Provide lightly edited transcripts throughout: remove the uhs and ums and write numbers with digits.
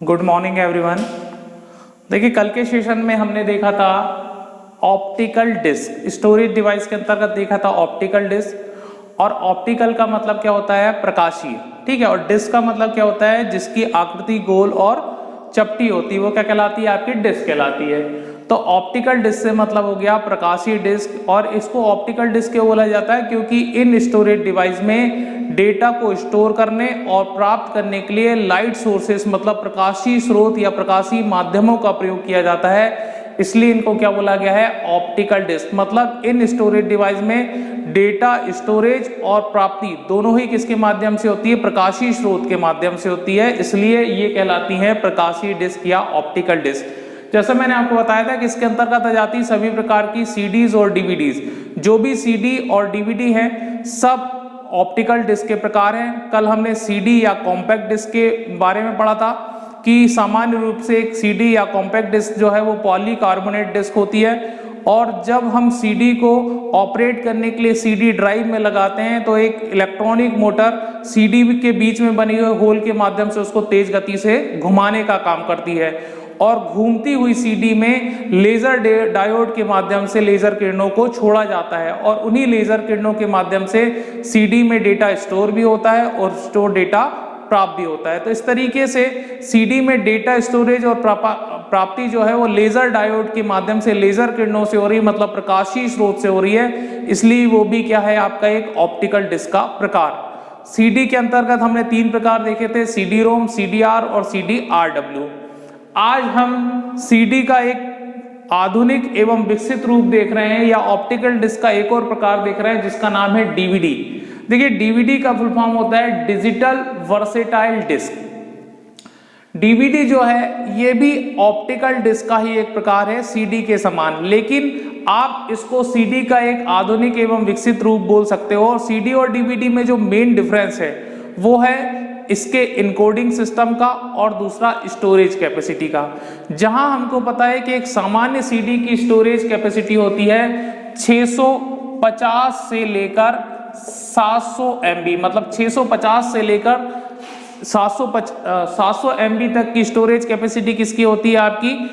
Good morning everyone. देखिए कल के सेशन में हमने देखा था ऑप्टिकल डिस्क, स्टोरेज डिवाइस के अंतर्गत देखा था ऑप्टिकल डिस्क। और ऑप्टिकल का मतलब क्या होता है? प्रकाशीय, ठीक है। और डिस्क का मतलब क्या होता है? जिसकी आकृति गोल और चपटी होती है वो क्या कहलाती है? आपकी डिस्क कहलाती है। तो ऑप्टिकल डिस्क से मतलब हो गया प्रकाशीय डिस्क। और इसको ऑप्टिकल डिस्क क्यों बोला जाता है? क्योंकि इन स्टोरेज डिवाइस में डेटा को स्टोर करने और प्राप्त करने के लिए लाइट सोर्सेस मतलब प्रकाशीय स्रोत या प्रकाशीय माध्यमों का प्रयोग किया जाता है, इसलिए इनको क्या बोला गया है? Optical disc. मतलब इन स्टोरेज डिवाइस में डेटा स्टोरेज और प्राप्ति दोनों ही किसके माध्यम से होती है? प्रकाशीय स्रोत के माध्यम से होती है, इसलिए ये कहलाती है प्रकाशीय डिस्क या ऑप्टिकल डिस्क। जैसे मैंने आपको बताया था कि इसके अंतर्गत आ जाती सभी प्रकार की सीडीज और डीवीडीज। जो भी सीडी और डीवीडी है सब ऑप्टिकल डिस्क के प्रकार हैं। कल हमने सीडी या कॉम्पैक्ट डिस्क के बारे में पढ़ा था कि सामान्य रूप से एक सीडी या कॉम्पैक्ट डिस्क जो है वो पॉलीकार्बोनेट डिस्क होती है। और जब हम सीडी को ऑपरेट करने के लिए सीडी ड्राइव में लगाते हैं तो एक इलेक्ट्रॉनिक मोटर सीडी के बीच में बने हुए होल के माध्यम से उसको तेज गति से घुमाने का काम करती है। और घूमती हुई सीडी में लेजर डायोड के माध्यम से लेजर किरणों को छोड़ा जाता है और उन्हीं लेजर किरणों के माध्यम से सीडी में डेटा स्टोर भी होता है और स्टोर डेटा प्राप्त भी होता है। तो इस तरीके से सीडी में डेटा स्टोरेज और प्राप्ति जो है वो लेजर डायोड के माध्यम से लेजर किरणों से हो रही है, मतलब प्रकाशीय स्रोत से हो रही है, इसलिए वो भी क्या है? आपका एक ऑप्टिकल डिस्क का प्रकार। सीडी के अंतर्गत हमने 3 प्रकार देखे थे, सीडी रोम, सीडीआर और सीडी आरडब्ल्यू। आज हम सीडी का एक आधुनिक एवं विकसित रूप देख रहे हैं या ऑप्टिकल डिस्क का एक और प्रकार देख रहे हैं जिसका नाम है डीवीडी। देखिए डीवीडी का फुल फॉर्म होता है डिजिटल वर्सेटाइल डिस्क। डीवीडी जो है ये भी ऑप्टिकल डिस्क का ही एक प्रकार है सीडी के समान, लेकिन आप इसको सीडी का एक आधुनिक एवं विकसित रूप बोल सकते हो। और सीडी और डीवीडी में जो मेन डिफरेंस है वो है इसके इनकोडिंग सिस्टम का और दूसरा स्टोरेज कैपेसिटी का। जहां हमको पता है कि एक सामान्य सीडी की स्टोरेज कैपेसिटी होती है 650 से लेकर 700 MB, मतलब 650 से लेकर 700 MB तक की स्टोरेज कैपेसिटी किसकी होती है? आपकी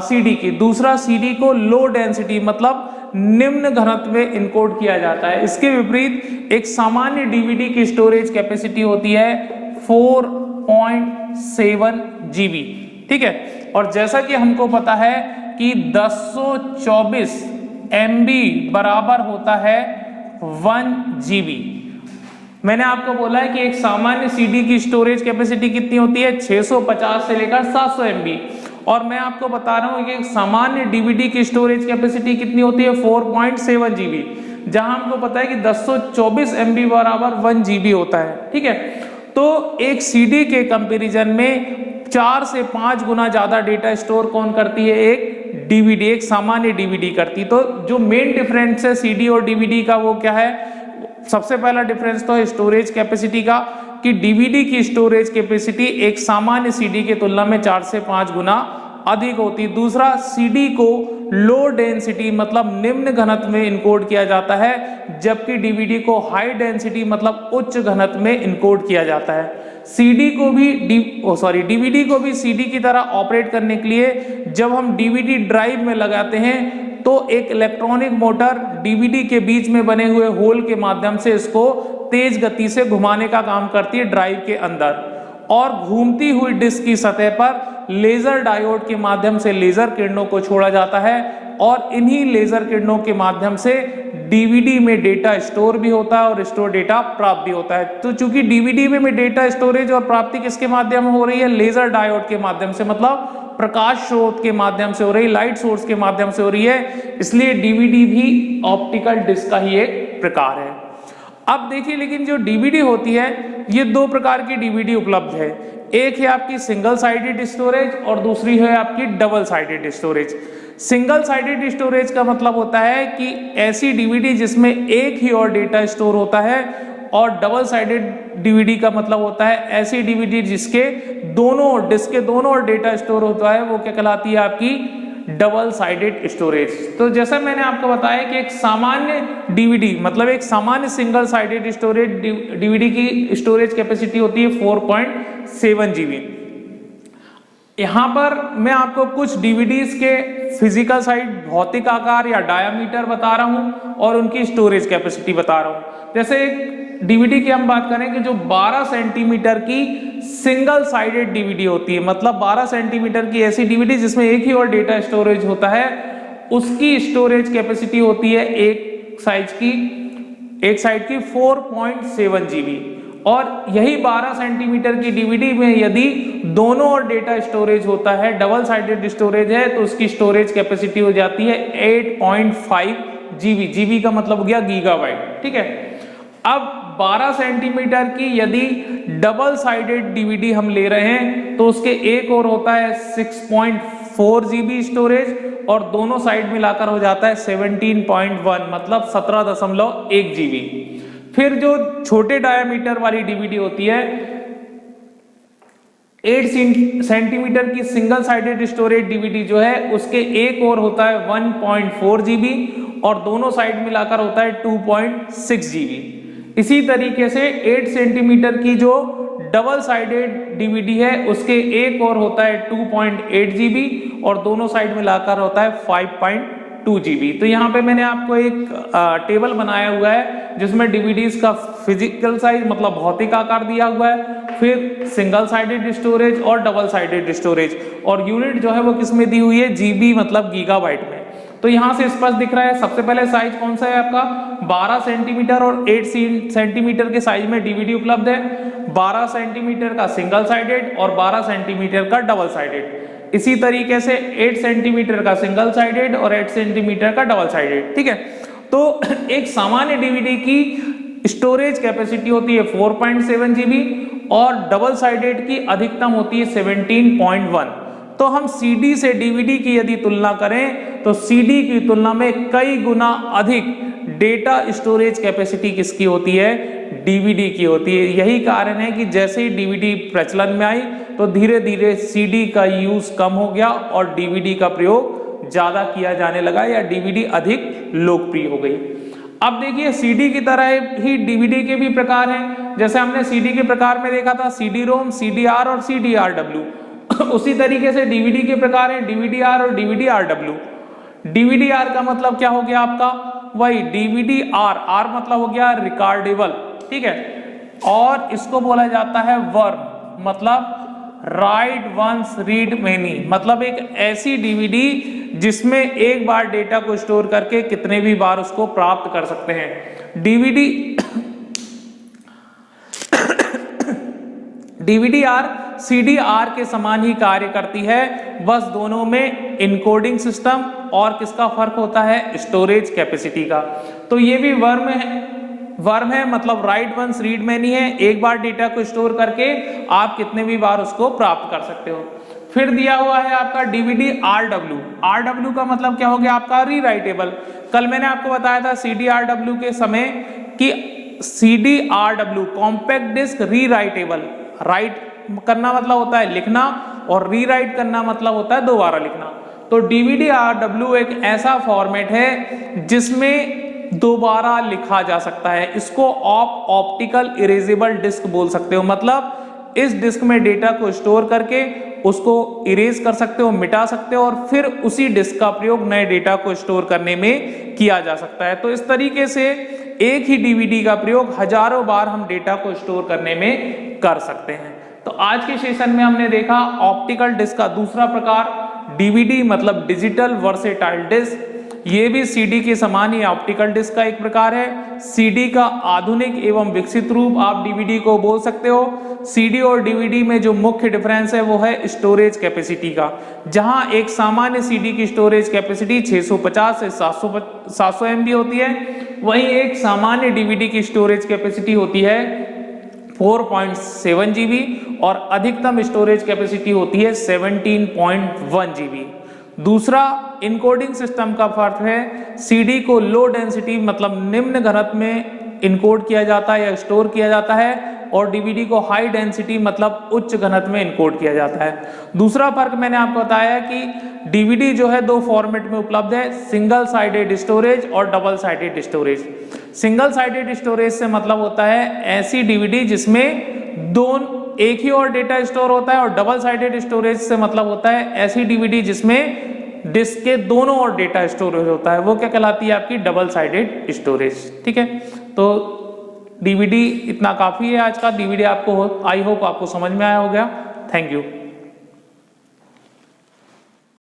सीडी की। दूसरा सीडी को लो डेंसिटी मतलब निम्न घनत्व में इनकोड किया जाता है। इसके विपरीत एक सामान्य डीवीडी की स्टोरेज कैपेसिटी होती है 4.7 GB, ठीक है। और जैसा कि हमको पता है कि 1024 MB बराबर होता है 1 GB। मैंने आपको बोला है कि एक सामान्य सीडी की स्टोरेज कैपेसिटी कितनी होती है? 650 से लेकर 700 MB। और मैं आपको बता रहा हूं कि एक सामान्य डीवीडी की स्टोरेज कैपेसिटी कितनी होती है? 4.7 GB, जहां हमको पता है कि 1024 MB बराबर 1 GB होता है, ठीक है। तो एक सीडी के कंपैरिजन में 4 से 5 गुना ज्यादा डेटा स्टोर कौन करती है? एक डीवीडी, एक सामान्य डीवीडी करती। तो जो मेन डिफरेंस है सीडी और डीवीडी का वो क्या है? सबसे पहला डिफरेंस तो है स्टोरेज कैपेसिटी का, कि डीवीडी की स्टोरेज कैपेसिटी एक सामान्य सीडी की तुलना में 4 से 5 गुना अधिक होती। दूसरा, सीडी को लो डेंसिटी मतलब निम्न घनत्व में इनकोड किया जाता है, जबकि डीवीडी को हाई डेंसिटी मतलब उच्च घनत्व में इनकोड किया जाता है। डीवीडी को भी सीडी की तरह ऑपरेट करने के लिए जब हम डीवीडी ड्राइव में लगाते हैं तो एक इलेक्ट्रॉनिक मोटर डीवीडी के बीच में बने हुए होल के माध्यम से इसको तेज गति से घुमाने का काम करती है ड्राइव के अंदर। और घूमती हुई डिस्क की सतह पर लेजर डायोड के माध्यम से लेजर किरणों को छोड़ा जाता है और इन्हीं लेजर किरणों के माध्यम से डीवीडी में डेटा स्टोर भी होता है और स्टोर डेटा प्राप्त भी होता है। तो चूंकि डीवीडी में डेटा स्टोरेज और प्राप्ति किसके माध्यम हो रही है? लेजर डायोड के माध्यम से, मतलब प्रकाश स्रोत के माध्यम से हो रही, लाइट सोर्स के माध्यम से हो रही है, इसलिए डीवीडी भी ऑप्टिकल डिस्क का ही एक प्रकार है। अब देखिए, लेकिन जो डीवीडी होती है ये 2 प्रकार की डीवीडी उपलब्ध है। एक है आपकी सिंगल साइडेड स्टोरेज और दूसरी है आपकी double sided storage. Single sided storage का मतलब होता है कि ऐसी डीवीडी जिसमें एक ही और डेटा स्टोर होता है, और डबल साइडेड डीवीडी का मतलब होता है ऐसी डीवीडी जिसके दोनों डिस्क के दोनों और डेटा स्टोर होता है, वो क्या कहलाती है? आपकी डबल साइडेड स्टोरेज। तो जैसा मैंने आपको बताया कि एक सामान्य डीवीडी मतलब एक सामान्य सिंगल साइडेड स्टोरेज डीवीडी की स्टोरेज कैपेसिटी होती है 4.7 GB। यहाँ पर मैं आपको कुछ डीवीडीज के फिजिकल साइड, भौतिक आकार या डायामीटर बता रहा हूँ और उनकी स्टोरेज कैपेसिटी बता रहा हूँ। जैसे एक डीवीडी की हम बात करें कि जो 12 सेंटीमीटर की सिंगल साइडेड डीवीडी होती है, मतलब 12 सेंटीमीटर की ऐसी डीवीडी जिसमें एक ही और डेटा स्टोरेज होता है, उसकी स्टोरेज कैपेसिटी होती है एक साइड की 4.7 जीबी। और यही 12 सेंटीमीटर की डीवीडी में यदि दोनों और डेटा स्टोरेज होता है, डबल साइडेड स्टोरेज है, तो उसकी स्टोरेज कैपेसिटी हो जाती है 8.5 जीबी। जीबी का मतलब हो गया गीगाबाइट, ठीक है। अब 12 सेंटीमीटर की यदि डबल साइडेड डीवीडी हम ले रहे हैं तो उसके एक और होता है 6.4 जीबी स्टोरेज और दोनों साइड मिलाकर हो जाता है 17.1, मतलब 17.1 जीबी। फिर जो छोटे डायामीटर वाली डीवीडी होती है, 8 सेंटीमीटर की सिंगल साइडेड स्टोरेज डीवीडी जो है, उसके एक और होता है 1.4 जीबी और दोनों साइड मिलाकर होता है 2.6 जीबी। इसी तरीके से 8 सेंटीमीटर की जो डबल साइडेड डीवीडी है, उसके एक और होता है 2.8 जीबी और दोनों साइड मिलाकर होता है 5.2 जीबी। तो यहाँ पे मैंने आपको एक टेबल बनाया हुआ है जिसमें डीवीडीज का फिजिकल साइज, मतलब भौतिक आकार दिया हुआ है, फिर सिंगल साइडेड स्टोरेज और डबल साइडेड स्टोरेज, और यूनिट जो है वो किस में दी हुई है, जीबी मतलब गीगाबाइट में। तो यहां से स्पष्ट दिख रहा है। सबसे पहले साइज कौन सा है आपका, 12 सेंटीमीटर और 8 सेंटीमीटर के साइज में डीवीडी उपलब्ध है। 12 सेंटीमीटर का सिंगल साइडेड और 12 सेंटीमीटर का डबल साइडेड। इसी तरीके से 8 सेंटीमीटर का सिंगल साइडेड और 8 सेंटीमीटर का डबल साइडेड, ठीक है। तो एक सामान्य डीवीडी की स्टोरेज कैपेसिटी होती है 4.7 जीबी और डबल साइडेड की अधिकतम होती है 17.1। तो हम सीडी से डीवीडी की यदि तुलना करें तो सीडी की तुलना में कई गुना अधिक डेटा स्टोरेज कैपेसिटी किसकी होती है, डीवीडी की होती है। यही कारण है कि जैसे ही डीवीडी प्रचलन में आई तो धीरे धीरे सीडी का यूज कम हो गया और डीवीडी का प्रयोग ज्यादा किया जाने लगा या डीवीडी अधिक लोकप्रिय हो गई। अब देखिए सीडी की तरह ही डीवीडी के भी प्रकार हैं। जैसे हमने सीडी के प्रकार में देखा था सीडी रोम, सीडीआर और सीडीआरडब्ल्यू, उसी तरीके से डीवीडी के प्रकार हैं डीवीडीआर और डीवीडीआरडब्ल्यू। डीवीडीआर का मतलब क्या हो गया आपका, वही डीवीडीआर, आर मतलब हो गया रिकॉर्डेबल, ठीक है। और इसको बोला जाता है वर्म, मतलब राइट वंस रीड मेनी, मतलब एक ऐसी डीवीडी जिसमें एक बार डेटा को स्टोर करके कितने भी बार उसको प्राप्त कर सकते हैं। डीवीडीआर सीडीआर के समान ही कार्य करती है, बस दोनों में इनकोडिंग सिस्टम और किसका फर्क होता है, स्टोरेज कैपेसिटी का। तो ये भी वर्म है मतलब राइट वंस रीड मैनी है, एक बार डेटा को स्टोर करके आप कितने भी बार उसको प्राप्त कर सकते हो। फिर दिया हुआ है आपका डीवीडी आरडब्ल्यू। आरडब्ल्यू का मतलब क्या हो गया आपका, रीराइटेबल। कल मैंने आपको बताया था सीडीआरडब्ल्यू के समय कि CDRW compact disc rewritable, write करना मतलब होता है लिखना और रीराइट करना मतलब होता है दोबारा लिखना। तो डीवीडी आरडब्ल्यू एक ऐसा फॉर्मेट है जिसमें दोबारा लिखा जा सकता है। इसको आप ऑप्टिकल इरेजेबल डिस्क बोल सकते हो, मतलब इस डिस्क में डेटा को स्टोर करके उसको इरेज कर सकते हो, मिटा सकते हो और फिर उसी डिस्क का प्रयोग नए डेटा को स्टोर करने में किया जा सकता है। तो इस तरीके से एक ही डीवीडी का प्रयोग हजारों बार हम डेटा को स्टोर करने में कर सकते हैं। तो आज के सेशन में हमने देखा ऑप्टिकल डिस्क का दूसरा प्रकार डीवीडी, मतलब डिजिटल वर्सेटाइल डिस्क। ये भी सीडी के समान ही ऑप्टिकल डिस्क का एक प्रकार है। सीडी का आधुनिक एवं विकसित रूप आप डीवीडी को बोल सकते हो। सीडी और डीवीडी में जो मुख्य डिफरेंस है वो है स्टोरेज कैपेसिटी का। जहां एक सामान्य सीडी की स्टोरेज कैपेसिटी 650 से 700 MB होती है, वहीं एक सामान्य डीवीडी की स्टोरेज कैपेसिटी होती है 4.7 GB और अधिकतम स्टोरेज कैपेसिटी होती है 17.1 GB। दूसरा इनकोडिंग सिस्टम का फर्क है, सीडी को लो डेंसिटी मतलब निम्न घनत्व में इनकोड किया जाता है या स्टोर किया जाता है और डीवीडी को हाई डेंसिटी मतलब उच्च घनत्व में इनकोड किया जाता है। दूसरा फर्क मैंने आपको बताया कि डीवीडी जो है दो फॉर्मेट में उपलब्ध है, सिंगल साइडेड स्टोरेज और double sided storage. Single sided storage से मतलब होता है ऐसी डीवीडी जिसमें एक ही और डेटा स्टोर होता है, और डबल साइडेड स्टोरेज से मतलब होता है ऐसी डीवीडी जिसमें डिस्क के दोनों ओर डेटा स्टोरेज होता है, वो क्या कहलाती है आपकी डबल साइडेड स्टोरेज। ठीक है, तो डीवीडी इतना काफी है आज का। डीवीडी आपको आई होप आपको समझ में आया होगा। Thank you.